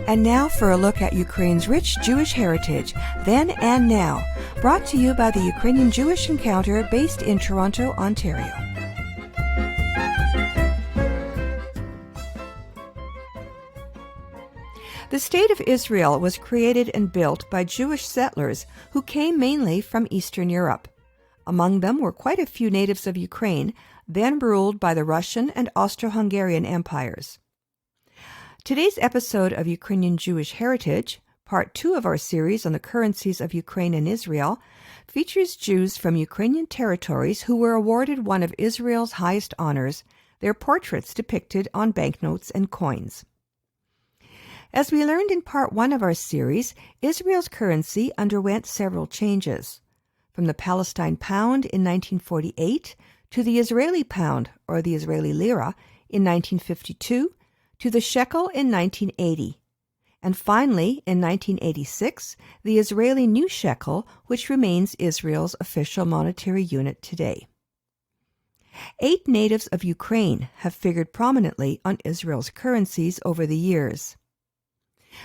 And now for a look at Ukraine's rich Jewish heritage, then and now, brought to you by the Ukrainian Jewish Encounter based in Toronto, Ontario. The State of Israel was created and built by Jewish settlers who came mainly from Eastern Europe. Among them were quite a few natives of Ukraine, then ruled by the Russian and Austro-Hungarian empires. Today's episode of Ukrainian Jewish Heritage, part 2 of our series on the currencies of Ukraine and Israel, features Jews from Ukrainian territories who were awarded one of Israel's highest honors, their portraits depicted on banknotes and coins. As we learned in part 1 of our series, Israel's currency underwent several changes, from the Palestine pound in 1948 to the Israeli pound, or the Israeli lira, in 1952, to the shekel in 1980, and finally, in 1986, the Israeli new shekel, which remains Israel's official monetary unit today. 8 natives of Ukraine have figured prominently on Israel's currencies over the years.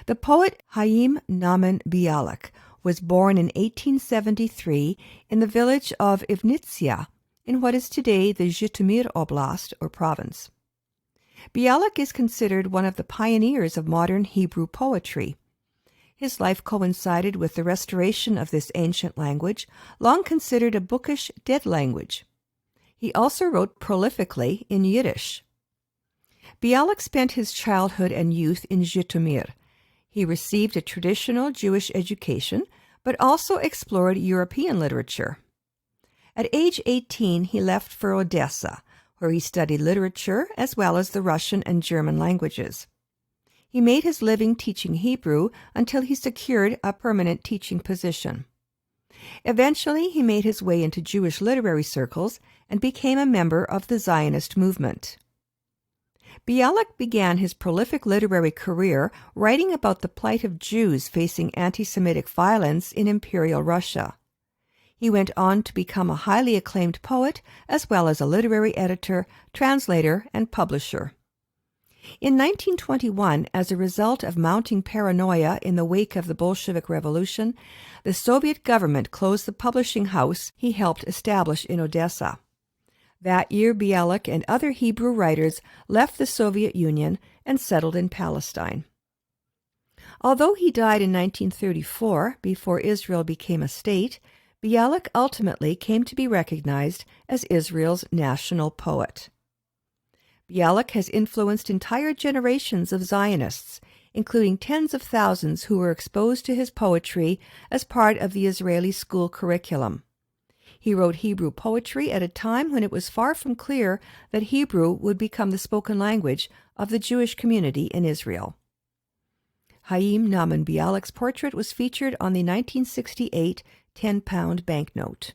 The poet Chaim Nahman Bialik was born in 1873 in the village of Ivnitsia, in what is today the Zhytomyr Oblast, or province. Bialik is considered one of the pioneers of modern Hebrew poetry. His life coincided with the restoration of this ancient language, long considered a bookish, dead language. He also wrote prolifically in Yiddish. Bialik spent his childhood and youth in Zhytomyr. He received a traditional Jewish education, but also explored European literature. At age 18, he left for Odessa, where he studied literature as well as the Russian and German languages. He made his living teaching Hebrew until he secured a permanent teaching position. Eventually, he made his way into Jewish literary circles and became a member of the Zionist movement. Bialik began his prolific literary career writing about the plight of Jews facing anti-Semitic violence in Imperial Russia. He went on to become a highly acclaimed poet, as well as a literary editor, translator, and publisher. In 1921, as a result of mounting paranoia in the wake of the Bolshevik Revolution, the Soviet government closed the publishing house he helped establish in Odessa. That year, Bialik and other Hebrew writers left the Soviet Union and settled in Palestine. Although he died in 1934, before Israel became a state, Bialik ultimately came to be recognized as Israel's national poet. Bialik has influenced entire generations of Zionists, including tens of thousands who were exposed to his poetry as part of the Israeli school curriculum. He wrote Hebrew poetry at a time when it was far from clear that Hebrew would become the spoken language of the Jewish community in Israel. Chaim Nahman Bialik's portrait was featured on the 1968 10-pound banknote.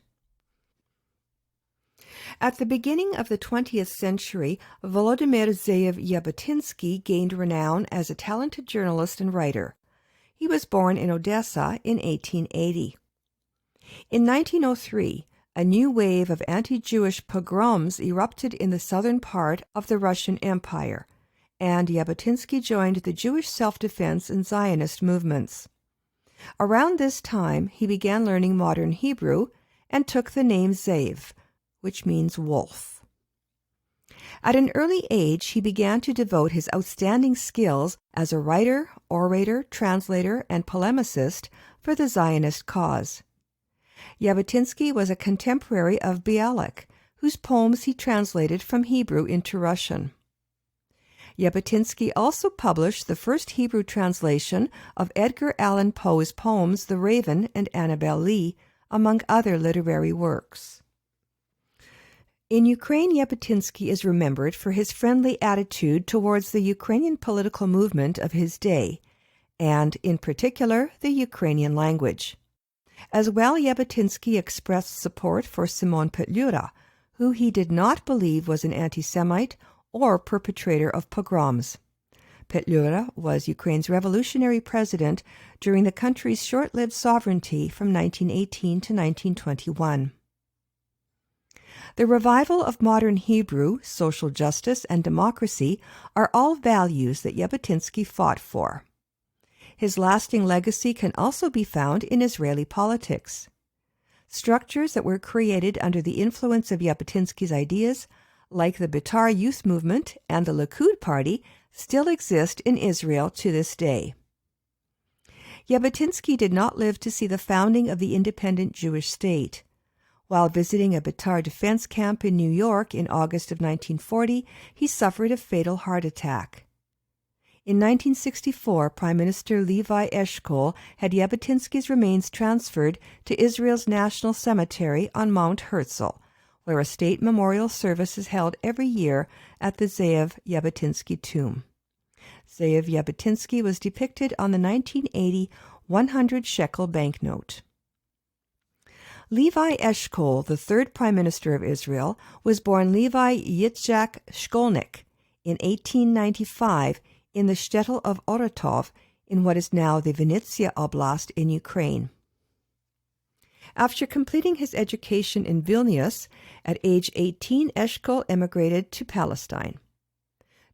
At the beginning of the 20th century, Volodymyr Zeev Jabotinsky gained renown as a talented journalist and writer. He was born in Odessa in 1880. In 1903, a new wave of anti-Jewish pogroms erupted in the southern part of the Russian Empire, and Jabotinsky joined the Jewish self-defense and Zionist movements. Around this time, he began learning modern Hebrew and took the name Zeev, which means wolf. At an early age, he began to devote his outstanding skills as a writer, orator, translator, and polemicist for the Zionist cause. Jabotinsky was a contemporary of Bialik, whose poems he translated from Hebrew into Russian. Jabotinsky also published the first Hebrew translation of Edgar Allan Poe's poems The Raven and Annabel Lee, among other literary works. In Ukraine, Jabotinsky is remembered for his friendly attitude towards the Ukrainian political movement of his day, and, in particular, the Ukrainian language. As well, Jabotinsky expressed support for Simon Petlura, who he did not believe was an anti-Semite or perpetrator of pogroms. Petlura was Ukraine's revolutionary president during the country's short-lived sovereignty from 1918 to 1921. The revival of modern Hebrew, social justice, and democracy are all values that Jabotinsky fought for. His lasting legacy can also be found in Israeli politics. Structures that were created under the influence of Jabotinsky's ideas, like the Betar Youth Movement and the Likud Party, still exist in Israel to this day. Jabotinsky did not live to see the founding of the independent Jewish state. While visiting a Betar defense camp in New York in August of 1940, he suffered a fatal heart attack. In 1964, Prime Minister Levi Eshkol had Jabotinsky's remains transferred to Israel's National Cemetery on Mount Herzl, where a state memorial service is held every year at the Ze'ev Jabotinsky tomb. Ze'ev Jabotinsky was depicted on the 1980 100-shekel banknote. Levi Eshkol, the third Prime Minister of Israel, was born Levi Yitzhak Shkolnik in 1895 in the shtetl of Oratov in what is now the Vinnytsia Oblast in Ukraine. After completing his education in Vilnius, at age 18, Eshkol emigrated to Palestine.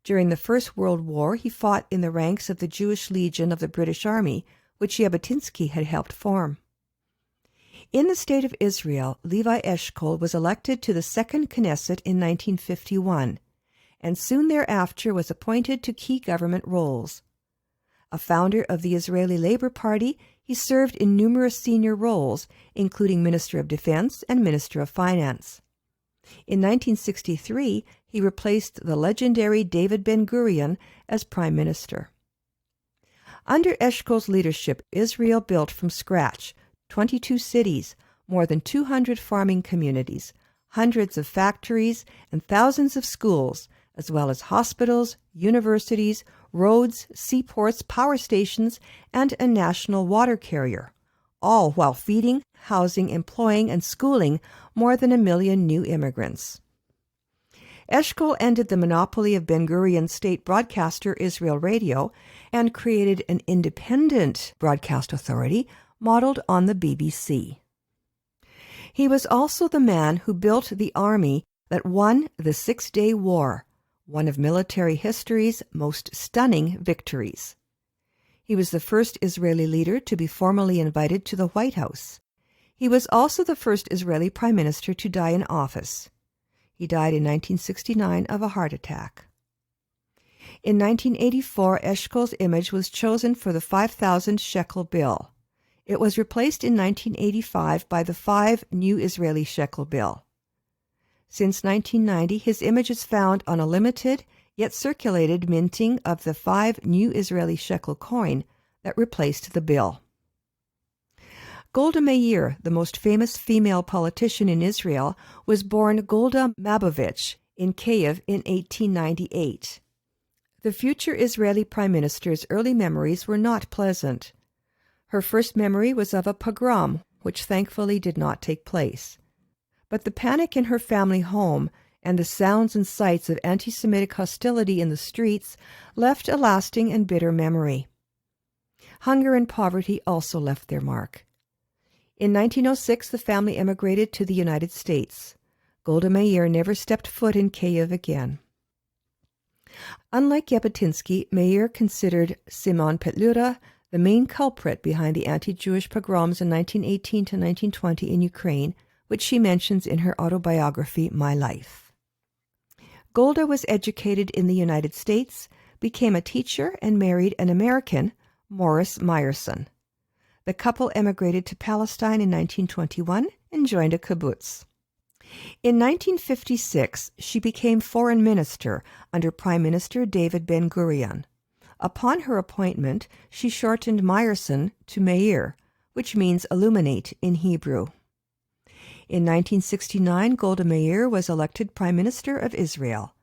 During the First World War, he fought in the ranks of the Jewish Legion of the British Army, which Jabotinsky had helped form. In the State of Israel, Levi Eshkol was elected to the Second Knesset in 1951, and soon thereafter was appointed to key government roles. A founder of the Israeli Labor Party, he served in numerous senior roles, including Minister of Defense and Minister of Finance. In 1963, he replaced the legendary David Ben-Gurion as Prime Minister. Under Eshkol's leadership, Israel built from scratch 22 cities, more than 200 farming communities, hundreds of factories, and thousands of schools, as well as hospitals, universities, roads, seaports, power stations, and a national water carrier, all while feeding, housing, employing, and schooling more than 1 million new immigrants. Eshkol ended the monopoly of Ben-Gurion's state broadcaster, Israel Radio, and created an independent broadcast authority modeled on the BBC. He was also the man who built the army that won the Six-Day War, one of military history's most stunning victories. He was the first Israeli leader to be formally invited to the White House. He was also the first Israeli prime minister to die in office. He died in 1969 of a heart attack. In 1984, Eshkol's image was chosen for the 5,000 shekel bill. It was replaced in 1985 by the 5 new Israeli shekel bill. Since 1990, his image is found on a limited, yet circulated minting of the 5 new Israeli shekel coin that replaced the bill. Golda Meir, the most famous female politician in Israel, was born Golda Mabovich in Kiev in 1898. The future Israeli prime minister's early memories were not pleasant. Her first memory was of a pogrom, which thankfully did not take place. But the panic in her family home and the sounds and sights of anti-Semitic hostility in the streets left a lasting and bitter memory. Hunger and poverty also left their mark. In 1906, the family emigrated to the United States. Golda Meir never stepped foot in Kiev again. Unlike Jabotinsky, Meir considered Simon Petlura the main culprit behind the anti-Jewish pogroms in 1918 to 1920 in Ukraine, which she mentions in her autobiography, My Life. Golda was educated in the United States, became a teacher, and married an American, Morris Meyerson. The couple emigrated to Palestine in 1921 and joined a kibbutz. In 1956, she became foreign minister under Prime Minister David Ben-Gurion. Upon her appointment, she shortened Meyerson to Meir, which means illuminate in Hebrew. In 1969, Golda Meir was elected Prime Minister of Israel.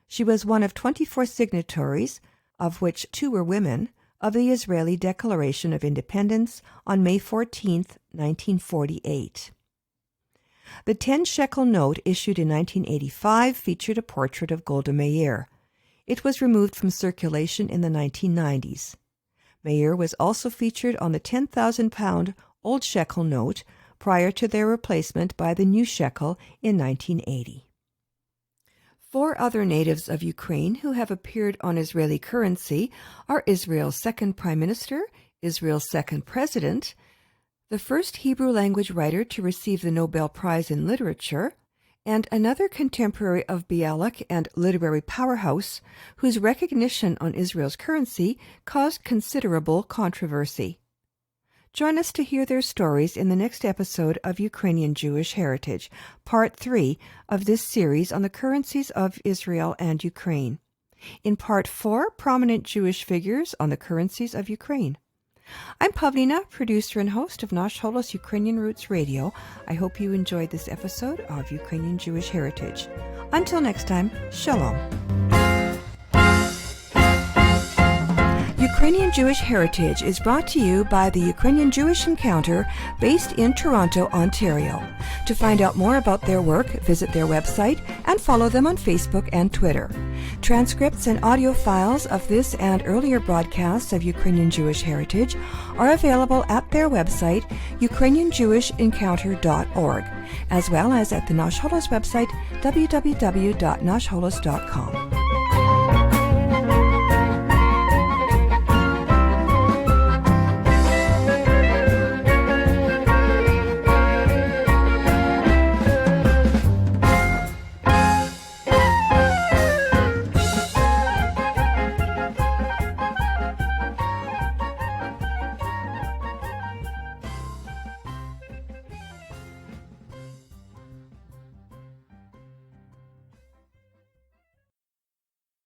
She was one of 24 signatories, of which 2 were women, of the Israeli Declaration of Independence on May 14, 1948. The 10-shekel note issued in 1985 featured a portrait of Golda Meir. It was removed from circulation in the 1990s. Meir was also featured on the 10,000-pound Old Shekel note prior to their replacement by the new shekel in 1980. 4 other natives of Ukraine who have appeared on Israeli currency are Israel's second Prime Minister, Israel's second president, the first Hebrew language writer to receive the Nobel Prize in Literature, and another contemporary of Bialik and literary powerhouse whose recognition on Israel's currency caused considerable controversy. Join us to hear their stories in the next episode of Ukrainian Jewish Heritage, Part 3 of this series on the currencies of Israel and Ukraine. In Part 4, prominent Jewish figures on the currencies of Ukraine. I'm Pavlina, producer and host of Nash Holos Ukrainian Roots Radio. I hope you enjoyed this episode of Ukrainian Jewish Heritage. Until next time, Shalom. Ukrainian Jewish Heritage is brought to you by the Ukrainian Jewish Encounter based in Toronto, Ontario. To find out more about their work, visit their website and follow them on Facebook and Twitter. Transcripts and audio files of this and earlier broadcasts of Ukrainian Jewish Heritage are available at their website, ukrainianjewishencounter.org, as well as at the Nash Holos website, www.nashholos.com.